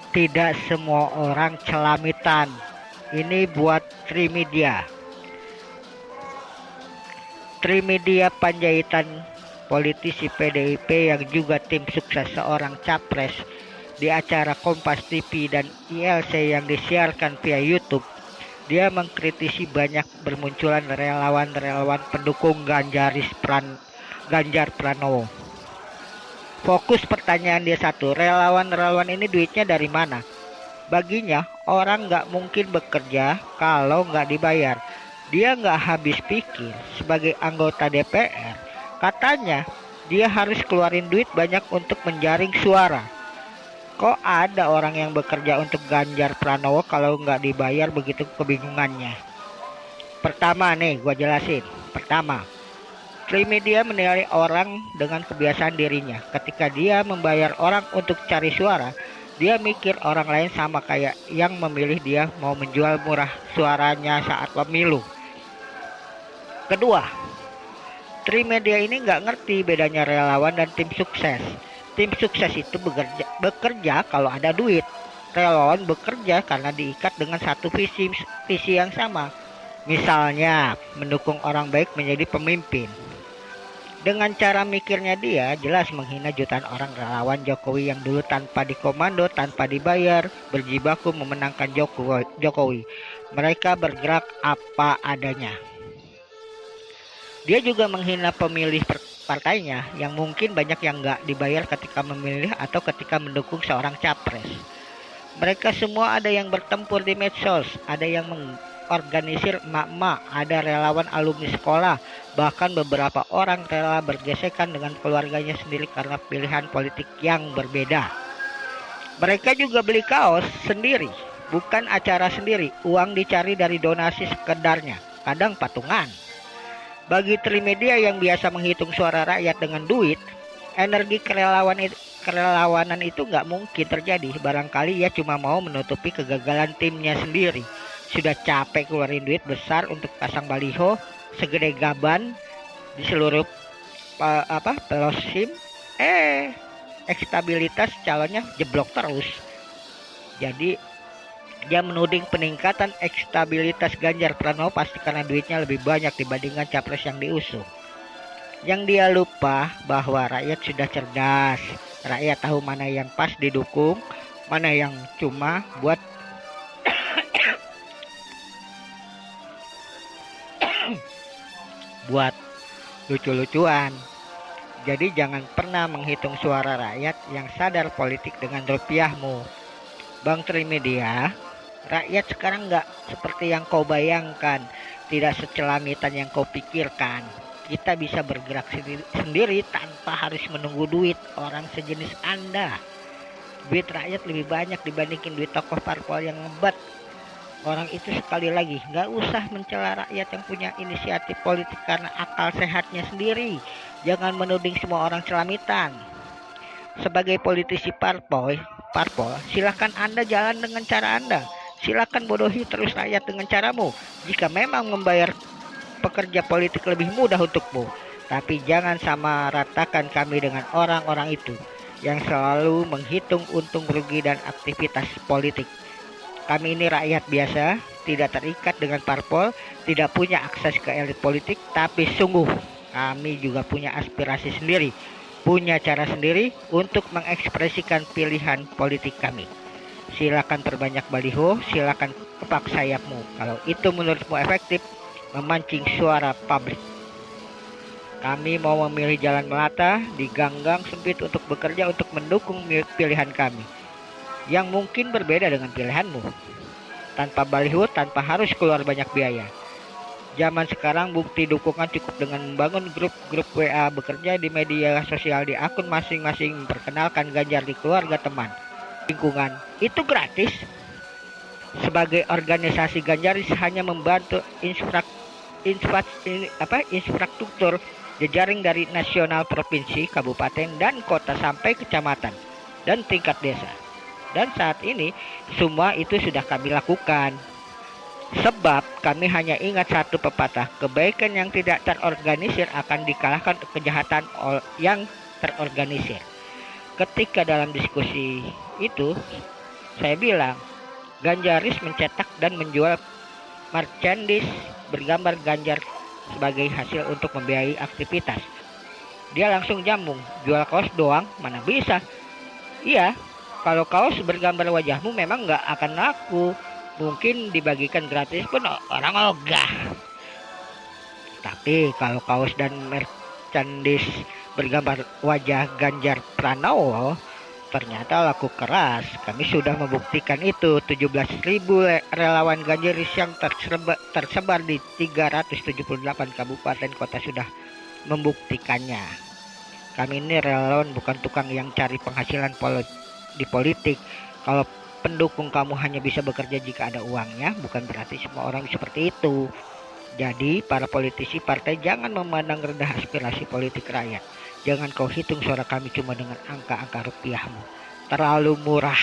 Tidak semua orang celamitan. Ini buat Trimedia. Trimedia Panjaitan, politisi PDIP yang juga tim sukses seorang capres di acara Kompas TV dan ILC yang disiarkan via YouTube. Dia mengkritisi banyak bermunculan relawan-relawan pendukung Ganjar Pranowo. Fokus pertanyaan dia satu, relawan-relawan ini duitnya dari mana? Baginya, orang nggak mungkin bekerja kalau nggak dibayar. Dia nggak habis pikir sebagai anggota DPR. Katanya, dia harus keluarin duit banyak untuk menjaring suara. Kok ada orang yang bekerja untuk Ganjar Pranowo kalau nggak dibayar, begitu kebingungannya. Pertama nih, gua jelasin. Pertama, Trimedia menilai orang dengan kebiasaan dirinya. Ketika dia membayar orang untuk cari suara, dia mikir orang lain sama kayak yang memilih dia mau menjual murah suaranya saat pemilu. Kedua, Trimedia ini nggak ngerti bedanya relawan dan tim sukses. Tim sukses itu bekerja kalau ada duit. Relawan bekerja karena diikat dengan satu visi yang sama. Misalnya, mendukung orang baik menjadi pemimpin. Dengan cara mikirnya dia, jelas menghina jutaan orang relawan Jokowi yang dulu tanpa dikomando, tanpa dibayar, berjibaku memenangkan Jokowi. Mereka bergerak apa adanya. Dia juga menghina pemilih partainya yang mungkin banyak yang nggak dibayar ketika memilih atau ketika mendukung seorang capres. Mereka semua ada yang bertempur di medsos, ada yang mengorganisir emak-emak, ada relawan alumni sekolah, bahkan beberapa orang rela bergesekan dengan keluarganya sendiri karena pilihan politik yang berbeda. Mereka juga beli kaos sendiri, bukan acara sendiri, uang dicari dari donasi sekedarnya, kadang patungan. Bagi Trimedia yang biasa menghitung suara rakyat dengan duit, energi kerelawanan itu nggak mungkin terjadi. Barangkali ia cuma mau menutupi kegagalan timnya sendiri. Sudah capek keluarin duit besar untuk pasang baliho segede gaban di seluruh pelosim. Ekstabilitas calonnya jeblok terus. Jadi dia menuding peningkatan ekstabilitas Ganjar Pranowo pasti karena duitnya lebih banyak dibandingkan capres yang diusung. Yang dia lupa bahwa rakyat sudah cerdas. Rakyat tahu mana yang pas didukung, mana yang cuma buat lucu-lucuan. Jadi jangan pernah menghitung suara rakyat yang sadar politik dengan rupiahmu. Bang Trimedia, rakyat sekarang nggak seperti yang kau bayangkan, tidak secelamitan yang kau pikirkan. Kita bisa bergerak sendiri tanpa harus menunggu duit orang sejenis Anda. Duit rakyat lebih banyak dibandingin duit tokoh parpol yang ngebet. Orang itu sekali lagi nggak usah mencela rakyat yang punya inisiatif politik karena akal sehatnya sendiri. Jangan menuding semua orang celamitan. Sebagai politisi parpol, silakan Anda jalan dengan cara Anda. Silakan bodohi terus rakyat dengan caramu. Jika memang membayar pekerja politik lebih mudah untukmu, tapi jangan sama ratakan kami dengan orang-orang itu yang selalu menghitung untung rugi dan aktivitas politik. Kami ini rakyat biasa, tidak terikat dengan parpol, tidak punya akses ke elit politik, tapi sungguh kami juga punya aspirasi sendiri, punya cara sendiri untuk mengekspresikan pilihan politik kami. Silakan perbanyak baliho, silakan kepak sayapmu. Kalau itu menurutmu efektif memancing suara publik. Kami mau memilih jalan melata di gang-gang sempit untuk bekerja untuk mendukung pilihan kami yang mungkin berbeda dengan pilihanmu. Tanpa baliho, tanpa harus keluar banyak biaya. Zaman sekarang bukti dukungan cukup dengan membangun grup-grup WA, bekerja di media sosial di akun masing-masing, memperkenalkan Ganjar di keluarga, teman, lingkungan. Itu gratis. Sebagai organisasi Ganjaris hanya membantu infrastruktur jejaring dari nasional, provinsi, kabupaten, dan kota sampai kecamatan dan tingkat desa. Dan saat ini semua itu sudah kami lakukan. Sebab kami hanya ingat satu pepatah, kebaikan yang tidak terorganisir akan dikalahkan kejahatan yang terorganisir. Ketika dalam diskusi itu Saya bilang, Ganjaris mencetak dan menjual merchandise bergambar Ganjar sebagai hasil untuk membiayai aktivitas. Dia langsung jambung, jual kaos doang, mana bisa. Iya, kalau kaos bergambar wajahmu memang nggak akan laku. Mungkin dibagikan gratis pun orang ogah. Tapi kalau kaos dan merchandise bergambar wajah Ganjar Pranowo ternyata laku keras. Kami sudah membuktikan itu. 17.000 relawan Ganjaris yang tersebar di 378 kabupaten kota sudah membuktikannya. Kami ini relawan bukan tukang yang cari penghasilan di politik. Kalau pendukung kamu hanya bisa bekerja jika ada uangnya, bukan berarti semua orang seperti itu. Jadi para politisi partai jangan memandang rendah aspirasi politik rakyat. Jangan kau hitung suara kami cuma dengan angka-angka rupiahmu. Terlalu murah.